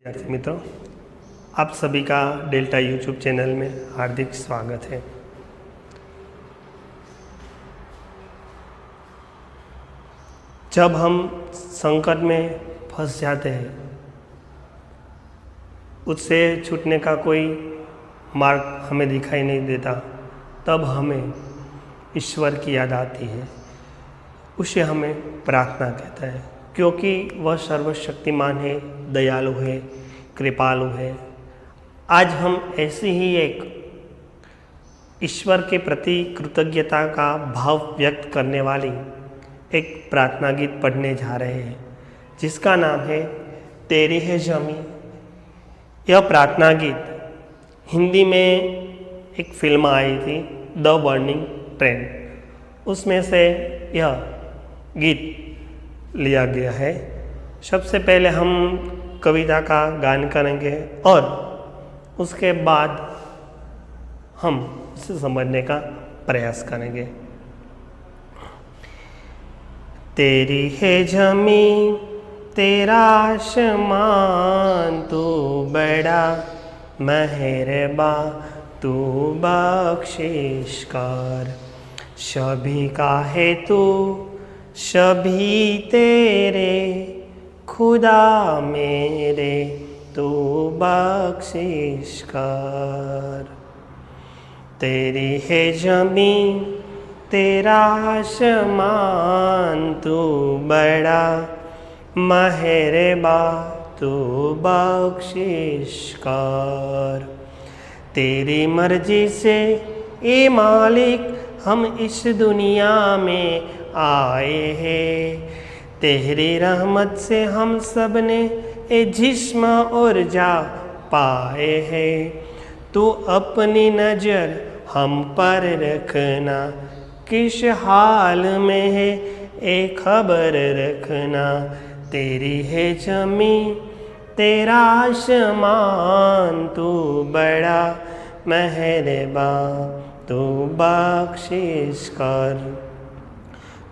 विद्यार्थी मित्रों, आप सभी का डेल्टा यूट्यूब चैनल में हार्दिक स्वागत है। जब हम संकट में फंस जाते हैं, उससे छूटने का कोई मार्ग हमें दिखाई नहीं देता, तब हमें ईश्वर की याद आती है। उसे हमें प्रार्थना कहता है, क्योंकि वह सर्वशक्तिमान है, दयालु है, कृपालु है। आज हम ऐसी ही एक ईश्वर के प्रति कृतज्ञता का भाव व्यक्त करने वाली एक प्रार्थना गीत पढ़ने जा रहे हैं, जिसका नाम है तेरी है ज़मीं। यह प्रार्थना गीत हिंदी में एक फिल्म आई थी, द बर्निंग ट्रेन, उसमें से यह गीत लिया गया है। सबसे पहले हम कविता का गान करेंगे और उसके बाद हम इसे समझने का प्रयास करेंगे। तेरी है ज़मीं तेरा आसमान, तू बड़ा मेहरबान, तू बख्शिश कर। सभी का है तू, सभी तेरे, खुदा मेरे, तू बख्शिश कर। तेरी है ज़मीं तेरा आसमान, तू बड़ा मेहरबान, तू बख्शिश कर। तेरी मर्जी से ए मालिक हम इस दुनिया में आए हैं। तेरी रहमत से हम सब ने ए जिस्म और जा पाए हैं। तू अपनी नज़र हम पर रखना, किस हाल में है ए खबर रखना। तेरी है ज़मीं तेरा आसमान, तू बड़ा मेहरबान, तू बख्शिश कर।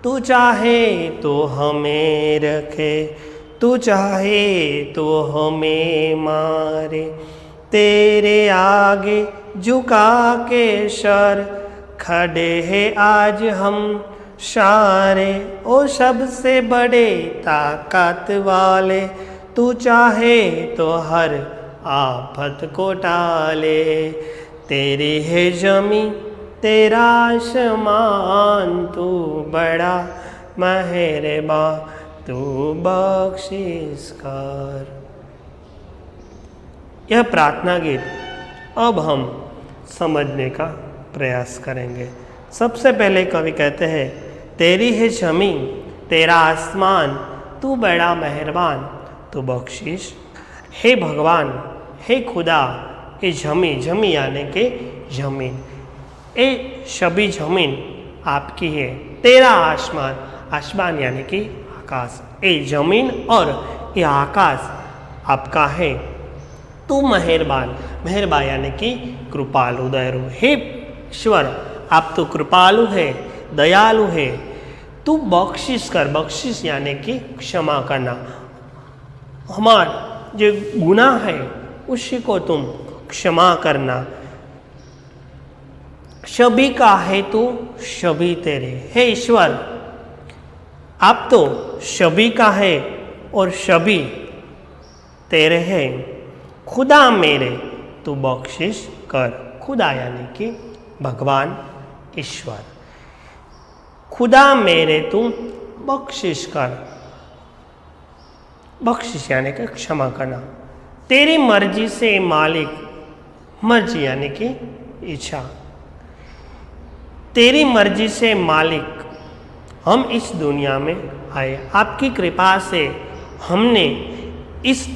तू चाहे तो हमें रखे, तू चाहे तो हमें मारे। तेरे आगे झुका के सर खड़े हैं आज हम सारे, ओ सबसे बड़े ताकत वाले। तू चाहे तो हर आफत को टाले। तेरी है ज़मीं तेरा आसमान, तू बड़ा मेहरबान, तू बख्शिश कर। यह प्रार्थना गीत अब हम समझने का प्रयास करेंगे। सबसे पहले कवि कहते हैं, तेरी है ज़मीं तेरा आसमान, तू बड़ा मेहरबान, तू बख्शिश। हे भगवान, हे खुदा, ये ज़मीं यानी कि ज़मीन, ये सभी ज़मीन आपकी है। तेरा आसमान, आसमान यानी कि आकाश, ये ज़मीन और ये आकाश आपका है। तू मेहरबान, मेहरबान यानी कि कृपालु, दयालु। हे ईश्वर, आप तो कृपालु है, दयालु है। तू बख्शिश कर, बख्शिश यानी कि क्षमा करना। हमारा जो गुनाह है उसी को तुम क्षमा करना। सभी का है तू, सभी तेरे। हे ईश्वर, आप तो सभी का है और सभी तेरे हैं। खुदा मेरे, तू बख्शिश कर। खुदा यानी कि भगवान ईश्वर। खुदा मेरे, तू बख्शिश कर। बख्शिश यानी कि क्षमा करना। तेरी मर्जी से मालिक, मर्जी यानी कि इच्छा। तेरी मर्जी से मालिक हम इस दुनिया में आए। आपकी कृपा से हमने इस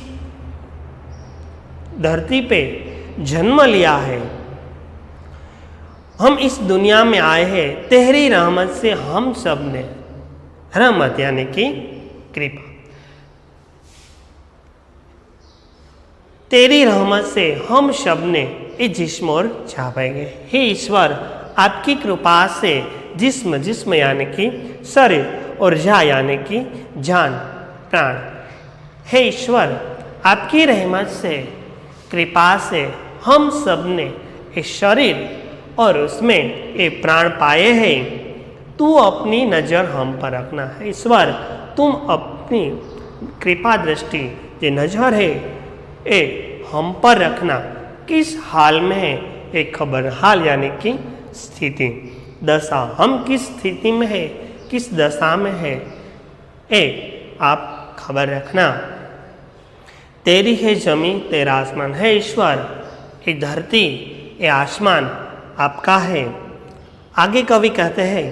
धरती पे जन्म लिया है। हम इस दुनिया में आए हैं तेरी रहमत से। हम सब ने, रहमत यानी कि कृपा, तेरी रहमत से हम सब ने इस जिस्म और जा पाएंगे। हे ईश्वर, आपकी कृपा से जिस्म यानी कि शरीर और जा यानी कि जान, प्राण। हे ईश्वर, आपकी रहमत से, कृपा से हम सब ने ये शरीर और उसमें ये प्राण पाए हैं। तू अपनी नज़र हम पर रखना है ईश्वर, तुम अपनी कृपा दृष्टि जो नज़र है ये हम पर रखना। किस हाल में है एक खबर, हाल यानी कि स्थिति, दशा, हम किस स्थिति में है, किस दशा में है ये आप खबर रखना। तेरी है जमीन तेरा आसमान, है ईश्वर ये धरती ये आसमान आपका है। आगे कवि कहते हैं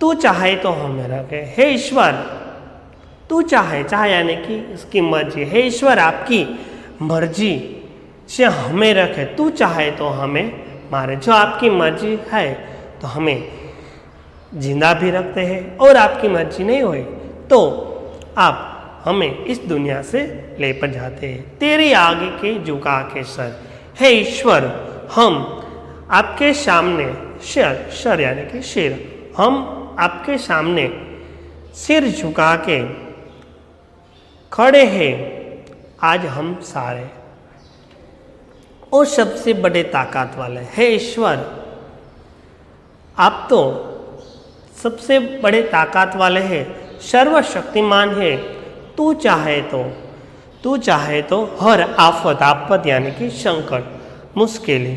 तू चाहे तो हमें रखे, हे ईश्वर तू चाहे, चाहे यानी कि इसकी मर्जी, हे ईश्वर आपकी मर्जी से हमें रखे, तू चाहे तो हमें मारे। जो आपकी मर्जी है तो हमें जिंदा भी रखते हैं, और आपकी मर्जी नहीं हुई तो आप हमें इस दुनिया से ले पर जाते हैं। तेरी आगे के झुका के सर, हे ईश्वर हम आपके सामने सर यानी कि सिर, हम आपके सामने सिर झुका के खड़े हैं आज हम सारे। और सबसे बड़े ताकत वाले, हे ईश्वर आप तो सबसे बड़े ताकत वाले हैं, सर्वशक्तिमान है। तू चाहे तो हर आफत यानी कि संकट, मुश्किलें,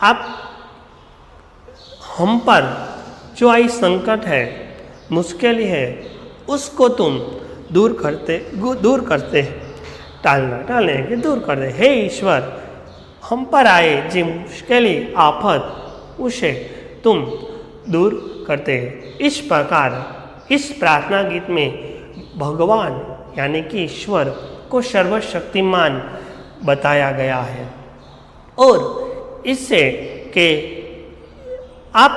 आप हम पर जो आई संकट है, मुश्किल है, उसको तुम दूर करते टालने के दूर कर दे। हे ईश्वर हम पर आए जो मुश्किल आफत उसे तुम दूर करते हैं। इस प्रकार इस प्रार्थना गीत में भगवान यानी कि ईश्वर को सर्वशक्तिमान बताया गया है, और इससे कि आप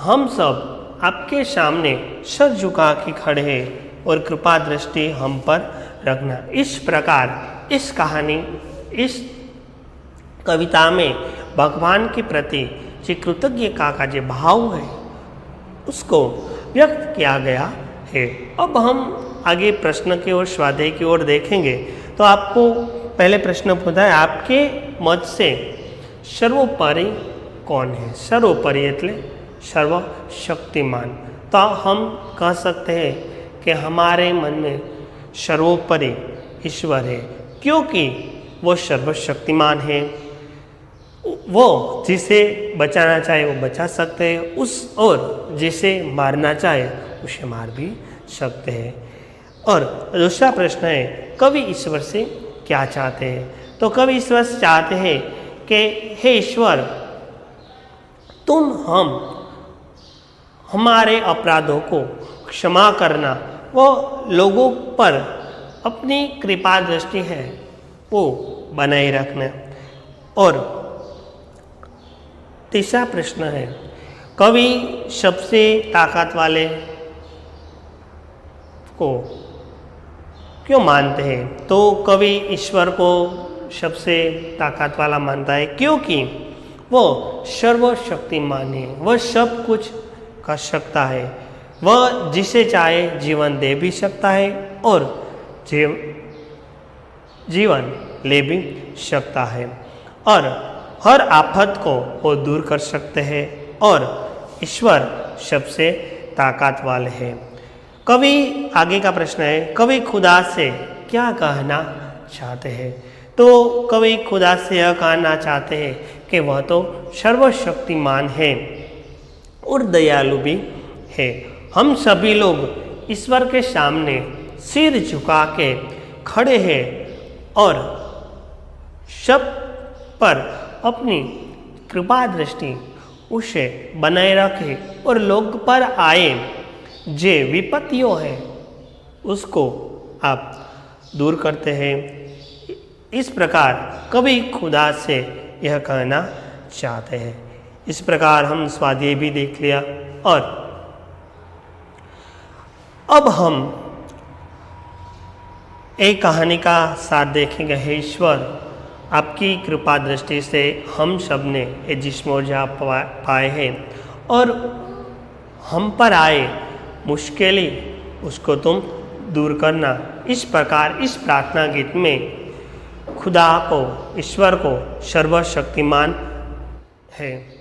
हम सब आपके सामने सर झुका के खड़े हैं और कृपा दृष्टि हम पर रखना। इस प्रकार इस कहानी, इस कविता में भगवान के प्रति जो कृतज्ञता का जो भाव है उसको व्यक्त किया गया है। अब हम आगे प्रश्न की ओर, स्वाध्याय की ओर देखेंगे तो आपको पहले प्रश्न पूछा है आपके मत से सर्वोपरि कौन है। सर्वोपरि એટલે सर्वशक्तिमान। तो हम कह सकते हैं कि हमारे मन में सर्वोपरि ईश्वर है, क्योंकि वो सर्वशक्तिमान है। वो जिसे बचाना चाहे वो बचा सकते हैं, और जिसे मारना चाहे उसे मार भी सकते हैं। और दूसरा प्रश्न है कवि ईश्वर से क्या चाहते हैं। तो कवि ईश्वर से चाहते हैं कि हे ईश्वर तुम हमारे अपराधों को क्षमा करना, वो लोगों पर अपनी कृपा दृष्टि है वो बनाए रखना। और तीसरा प्रश्न है कवि सबसे ताकत वाले को क्यों मानते हैं। तो कवि ईश्वर को सबसे ताकत वाला मानता है क्योंकि वो सर्वशक्तिमान है, वह सब कुछ कर सकता है, वह जिसे चाहे जीवन दे भी सकता है और जीवन ले भी सकता है, और हर आफत को वो दूर कर सकते हैं, और ईश्वर सबसे ताकत वाले हैं। कवि आगे का प्रश्न है कवि खुदा से क्या कहना चाहते हैं। तो कवि खुदा से यह कहना चाहते हैं कि वह तो सर्वशक्तिमान है और दयालु भी है। हम सभी लोग ईश्वर के सामने सिर झुका के खड़े हैं और सब पर अपनी कृपा दृष्टि उसे बनाए रखे, और लोग पर आए जे विपत्तियों है उसको आप दूर करते हैं। इस प्रकार कवि खुदा से यह कहना चाहते हैं। इस प्रकार हम स्वाध्याय भी देख लिया, और अब हम एक कहानी का साथ देखेंगे। हे ईश्वर आपकी कृपा दृष्टि से हम सब ने ये जिस्मोजा पाए हैं, और हम पर आए मुश्किलें उसको तुम दूर करना। इस प्रकार इस प्रार्थना गीत में खुदा को, ईश्वर को सर्वशक्तिमान है।